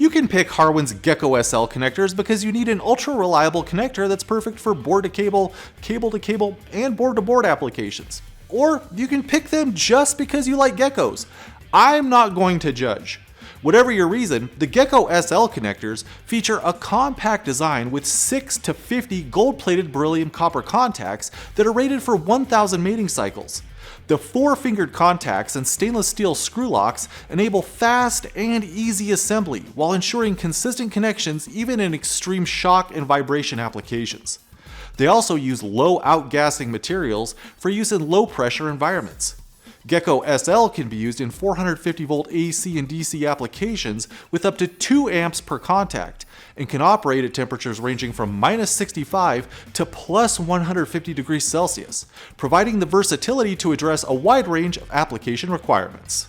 You can pick Harwin's Gecko SL connectors because you need an ultra-reliable connector that's perfect for board-to-cable, cable-to-cable, and board-to-board applications. Or you can pick them just because you like geckos. I'm not going to judge. Whatever your reason, the Gecko SL connectors feature a compact design with 6 to 50 gold-plated beryllium copper contacts that are rated for 1,000 mating cycles. The 4-fingered contacts and stainless steel screw locks enable fast and easy assembly while ensuring consistent connections even in extreme shock and vibration applications. They also use low outgassing materials for use in low-pressure environments. Gecko SL can be used in 450 volt AC and DC applications with up to 2 amps per contact and can operate at temperatures ranging from -65 to +150 degrees Celsius, providing the versatility to address a wide range of application requirements.